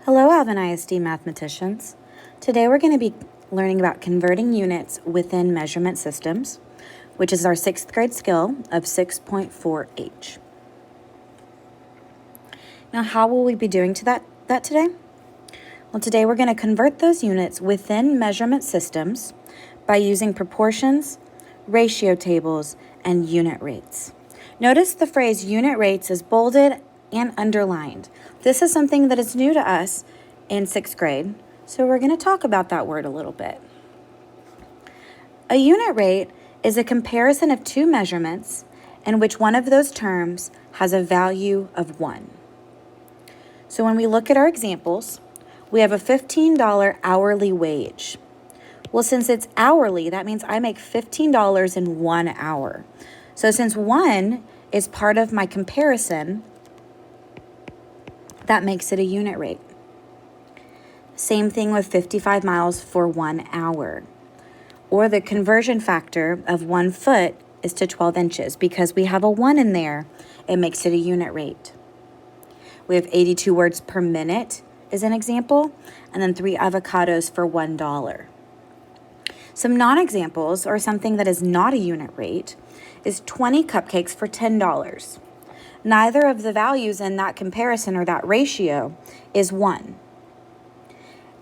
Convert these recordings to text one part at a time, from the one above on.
Hello, Alvin ISD mathematicians. Today we're going to be learning about converting units within measurement systems, which is our 6th grade skill of 6.4H. Now, how will we be doing that today? Well, today we're going to convert those units within measurement systems by using proportions, ratio tables, and unit rates. Notice the phrase unit rates is bolded and underlined. This is something that is new to us in 6th grade, so we're going to talk about that word a little bit. A unit rate is a comparison of two measurements in which one of those terms has a value of 1. So when we look at our examples, we have a $15 hourly wage. Well, since it's hourly, that means I make $15 in 1 hour. So since 1 is part of my comparison, that makes it a unit rate. Same thing with 55 miles for 1 hour. Or the conversion factor of 1 foot is to 12 inches. Because we have a 1 in there, it makes it a unit rate. We have 82 words per minute is an example, and then 3 avocados for $1. Some non-examples, or something that is not a unit rate, is 20 cupcakes for $10. Neither of the values in that comparison or that ratio is 1.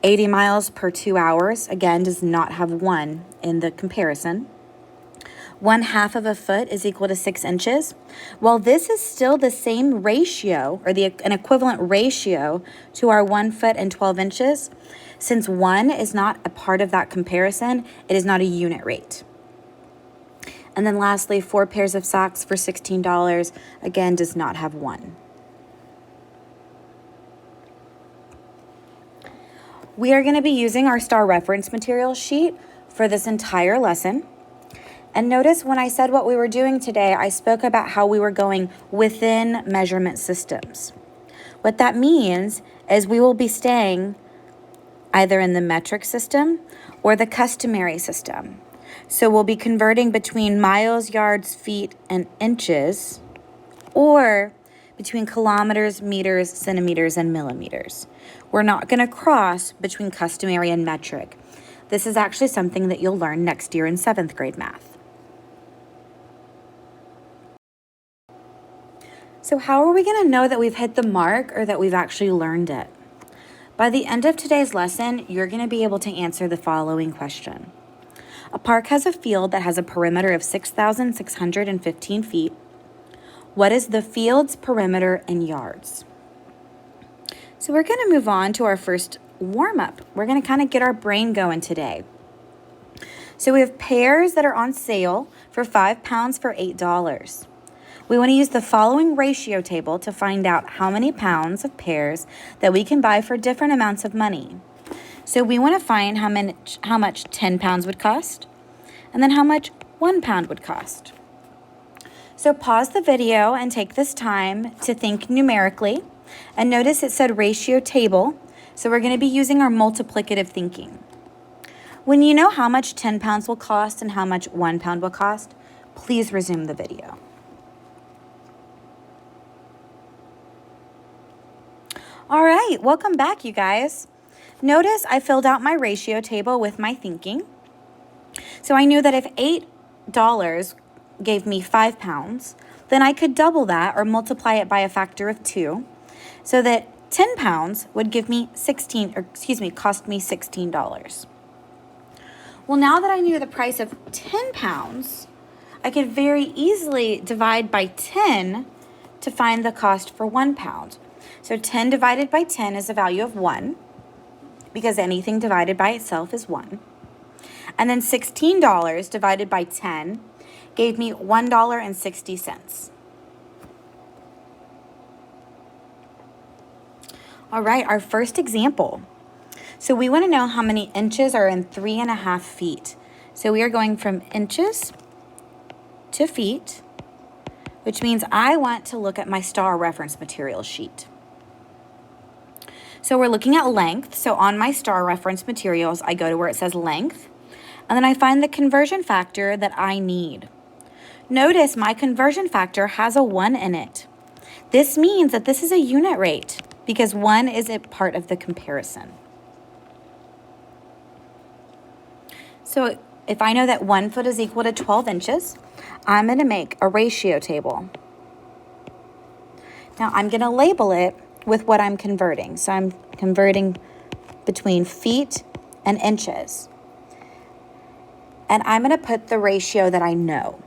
80 miles per 2 hours, again, does not have 1 in the comparison. 1/2 of a foot is equal to 6 inches. Well, this is still the same ratio, or an equivalent ratio to our 1 foot and 12 inches. Since 1 is not a part of that comparison, it is not a unit rate. And then lastly, 4 pairs of socks for $16, again, does not have 1. We are going to be using our STAR reference material sheet for this entire lesson. And notice when I said what we were doing today, I spoke about how we were going within measurement systems. What that means is we will be staying either in the metric system or the customary system. So we'll be converting between miles, yards, feet, and inches, or between kilometers, meters, centimeters, and millimeters. We're not going to cross between customary and metric. This is actually something that you'll learn next year in 7th grade math. So how are we going to know that we've hit the mark or that we've actually learned it? By the end of today's lesson, you're going to be able to answer the following question. A park has a field that has a perimeter of 6,615 feet. What is the field's perimeter in yards? So we're going to move on to our first warm-up. We're going to kind of get our brain going today. So we have pears that are on sale for 5 pounds for $8. We want to use the following ratio table to find out how many pounds of pears that we can buy for different amounts of money. So we want to find how much 10 pounds would cost, and then how much 1 pound would cost. So pause the video and take this time to think numerically. And notice it said ratio table, so we're going to be using our multiplicative thinking. When you know how much 10 pounds will cost and how much 1 pound will cost, please resume the video. All right, welcome back, you guys. Notice I filled out my ratio table with my thinking. So I knew that if $8 gave me 5 pounds, then I could double that or multiply it by a factor of 2, so that 10 pounds would give me cost me $16. Well, now that I knew the price of 10 pounds, I could very easily divide by 10 to find the cost for 1 pound. So 10 divided by 10 is a value of 1, because anything divided by itself is 1. And then $16 divided by 10 gave me $1.60. All right, our first example. So we want to know how many inches are in 3.5 feet. So we are going from inches to feet, which means I want to look at my STAR reference material sheet. So we're looking at length. So on my STAR reference materials, I go to where it says length, and then I find the conversion factor that I need. Notice my conversion factor has a 1 in it. This means that this is a unit rate. because 1 is a part of the comparison. So if I know that 1 foot is equal to 12 inches, I'm going to make a ratio table. Now I'm going to label it with what I'm converting. So I'm converting between feet and inches. And I'm going to put the ratio that I know.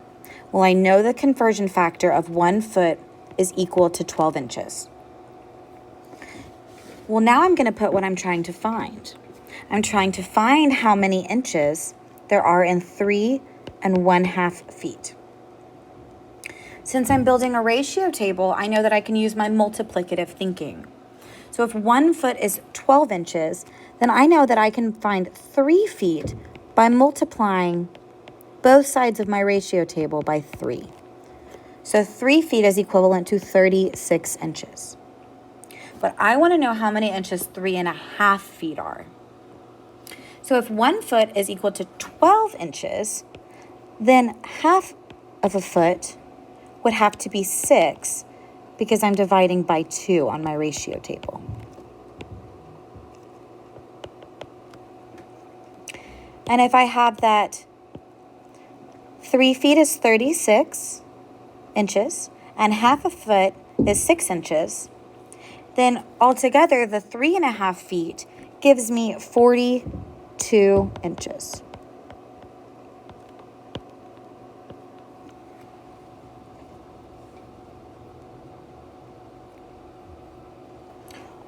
Well, I know the conversion factor of 1 foot is equal to 12 inches. Well, now I'm going to put what I'm trying to find. I'm trying to find how many inches there are in 3 1/2 feet. Since I'm building a ratio table, I know that I can use my multiplicative thinking. So if 1 foot is 12 inches, then I know that I can find 3 feet by multiplying both sides of my ratio table by 3. So 3 feet is equivalent to 36 inches. But I want to know how many inches 3 1/2 feet are. So if 1 foot is equal to 12 inches, then half of a foot would have to be 6 because I'm dividing by 2 on my ratio table. And if I have that 3 feet is 36 inches and half a foot is 6 inches, then altogether the 3 1/2 feet gives me 42 inches.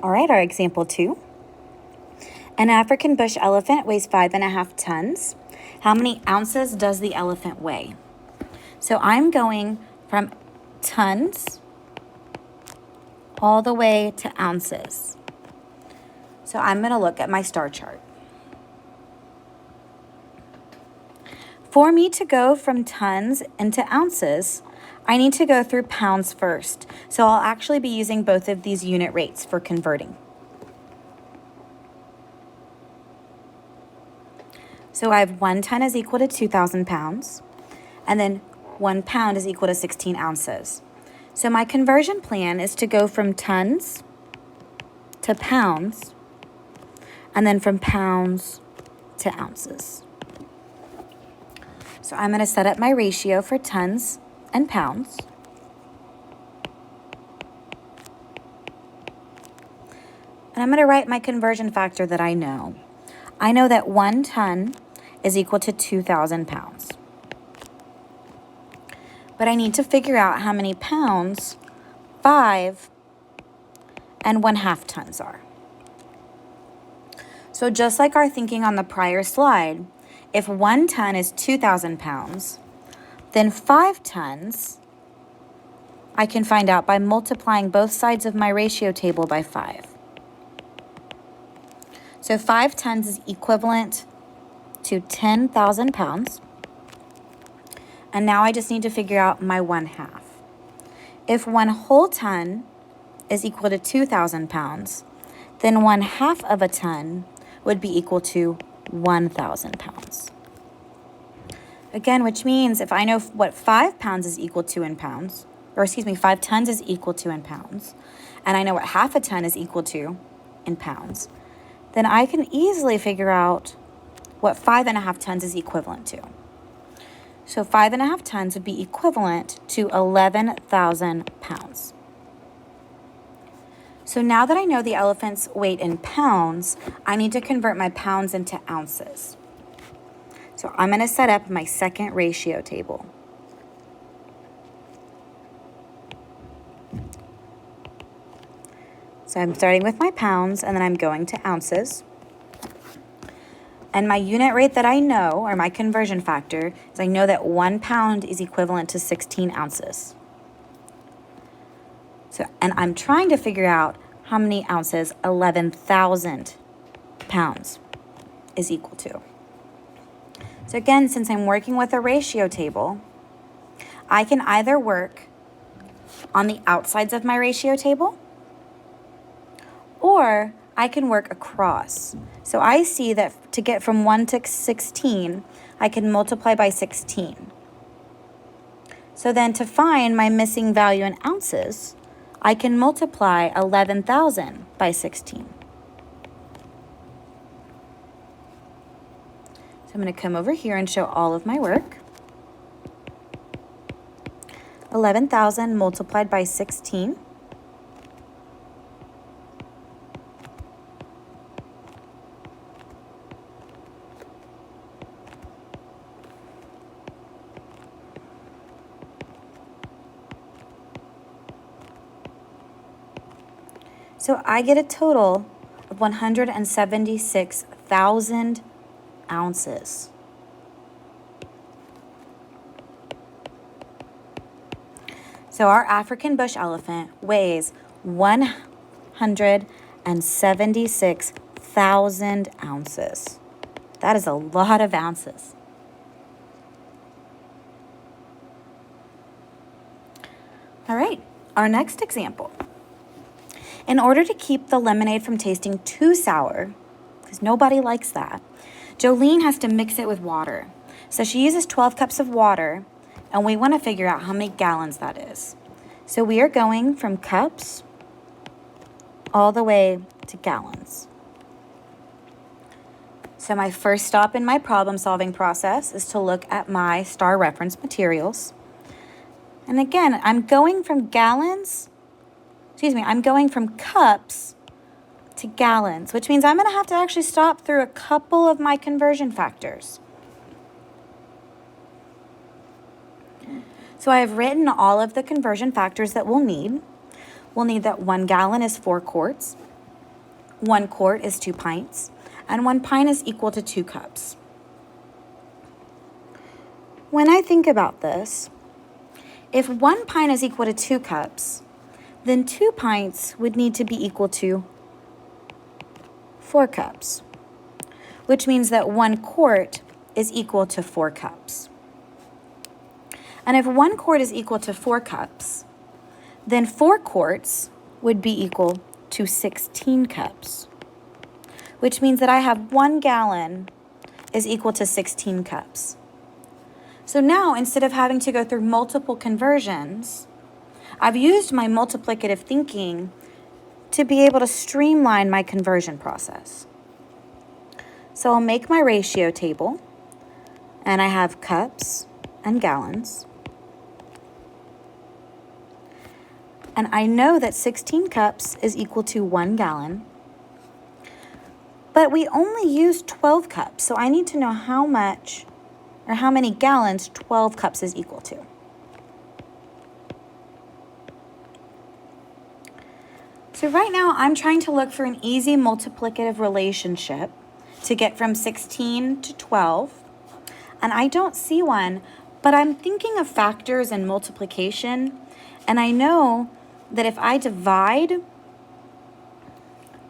All right, our example 2. An African bush elephant weighs 5.5 tons. How many ounces does the elephant weigh? So I'm going from tons all the way to ounces. So I'm going to look at my star chart. For me to go from tons into ounces, I need to go through pounds first. So I'll actually be using both of these unit rates for converting. So I have 1 ton is equal to 2,000 pounds, and then 1 pound is equal to 16 ounces. So my conversion plan is to go from tons to pounds, and then from pounds to ounces. So I'm going to set up my ratio for tons and pounds. And I'm going to write my conversion factor that I know. I know that 1 ton is equal to 2,000 pounds. But I need to figure out how many pounds 5 1/2 tons are. So just like our thinking on the prior slide, if 1 ton is 2,000 pounds, then 5 tons I can find out by multiplying both sides of my ratio table by 5. So 5 tons is equivalent to 10,000 pounds. And now I just need to figure out my 1/2. If 1 whole ton is equal to 2,000 pounds, then 1/2 of a ton would be equal to 1,000 pounds. Again, which means if I know what 5 pounds is equal to in pounds, 5 tons is equal to in pounds, and I know what half a ton is equal to in pounds, then I can easily figure out what 5 1/2 tons is equivalent to. So 5 1/2 tons would be equivalent to 11,000 pounds. So now that I know the elephant's weight in pounds, I need to convert my pounds into ounces. So I'm going to set up my second ratio table. So I'm starting with my pounds, and then I'm going to ounces. And my unit rate that I know, or my conversion factor, is I know that 1 pound is equivalent to 16 ounces. So, and I'm trying to figure out how many ounces 11,000 pounds is equal to. So again, since I'm working with a ratio table, I can either work on the outsides of my ratio table, or I can work across. So I see that to get from 1 to 16, I can multiply by 16. So then to find my missing value in ounces, I can multiply 11,000 by 16. So I'm going to come over here and show all of my work. 11,000 multiplied by 16. So I get a total of 176,000 ounces. So our African bush elephant weighs 176,000 ounces. That is a lot of ounces. All right, our next example. In order to keep the lemonade from tasting too sour, because nobody likes that, Jolene has to mix it with water. So she uses 12 cups of water, and we want to figure out how many gallons that is. So we are going from cups all the way to gallons. So my first stop in my problem-solving process is to look at my STAR reference materials. And again, I'm going from cups to gallons, which means I'm going to have to actually stop through a couple of my conversion factors. So I have written all of the conversion factors that we'll need. We'll need that 1 gallon is 4 quarts, 1 quart is 2 pints, and 1 pint is equal to 2 cups. When I think about this, if 1 pint is equal to 2 cups, then 2 pints would need to be equal to 4 cups, which means that 1 quart is equal to 4 cups. And if 1 quart is equal to 4 cups, then 4 quarts would be equal to 16 cups, which means that I have 1 gallon is equal to 16 cups. So now, instead of having to go through multiple conversions, I've used my multiplicative thinking to be able to streamline my conversion process. So I'll make my ratio table, and I have cups and gallons. And I know that 16 cups is equal to 1 gallon, but we only use 12 cups, so I need to know how much or how many gallons 12 cups is equal to. So right now I'm trying to look for an easy multiplicative relationship to get from 16 to 12, and I don't see one, but I'm thinking of factors and multiplication, and I know that if I divide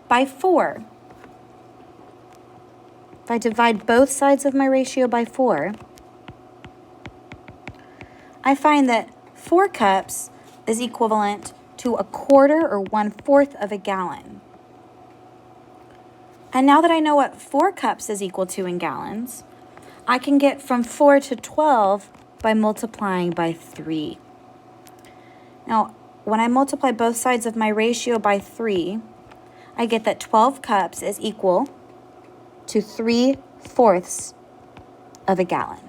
by 4, if I divide both sides of my ratio by 4, I find that 4 cups is equivalent to 1/4 or 1/4 of a gallon. And now that I know what 4 cups is equal to in gallons, I can get from 4 to 12 by multiplying by 3. Now, when I multiply both sides of my ratio by 3, I get that 12 cups is equal to 3/4 of a gallon.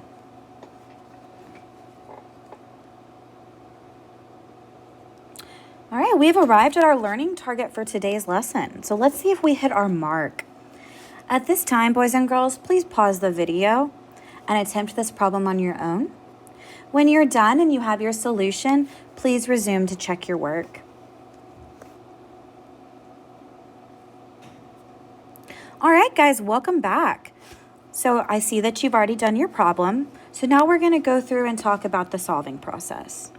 All right, we've arrived at our learning target for today's lesson. So let's see if we hit our mark. At this time, boys and girls, please pause the video and attempt this problem on your own. When you're done and you have your solution, please resume to check your work. All right, guys, welcome back. So I see that you've already done your problem. So now we're going to go through and talk about the solving process.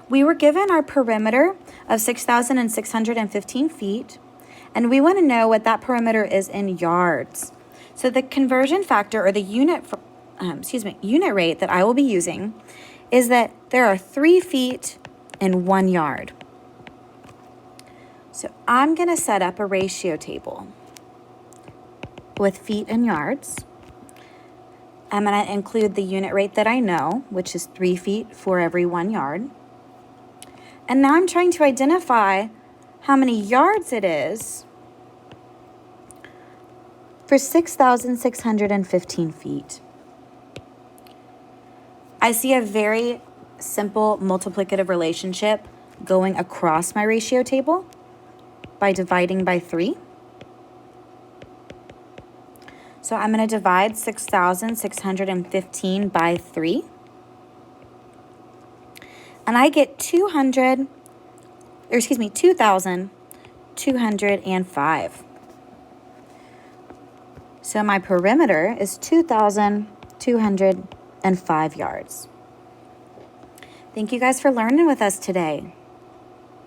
We were given our perimeter of 6,615 feet, and we want to know what that perimeter is in yards. So the conversion factor, or the unit rate that I will be using is that there are 3 feet in 1 yard. So I'm going to set up a ratio table with feet and yards. I'm going to include the unit rate that I know, which is 3 feet for every 1 yard. And now I'm trying to identify how many yards it is for 6,615 feet. I see a very simple multiplicative relationship going across my ratio table by dividing by 3. So I'm going to divide 6,615 by 3. And I get 2,205. So my perimeter is 2,205 yards. Thank you guys for learning with us today.